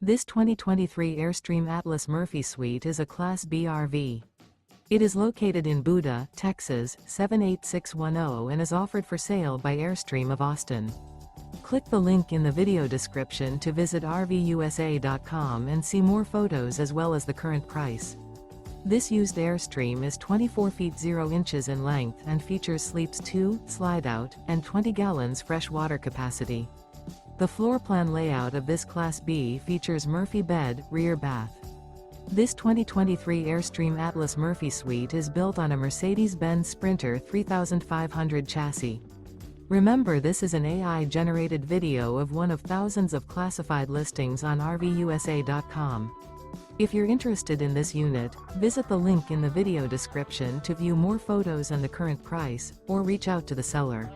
This 2023 Airstream Atlas Murphy Suite is a Class B RV. It is located in Buda, Texas, 78610 and is offered for sale by Airstream of Austin. Click the link in the video description to visit RVUSA.com and see more photos as well as the current price. This used Airstream is 24 feet 0 inches in length and features sleeps 2, Slideout, and 20 gallons fresh water capacity. The floor plan layout of this Class B features Murphy bed, rear bath. This 2023 Airstream Atlas Murphy Suite is built on a Mercedes-Benz Sprinter 3500 chassis. Remember, this is an AI-generated video of one of thousands of classified listings on RVUSA.com. If you're interested in this unit, visit the link in the video description to view more photos and the current price, or reach out to the seller.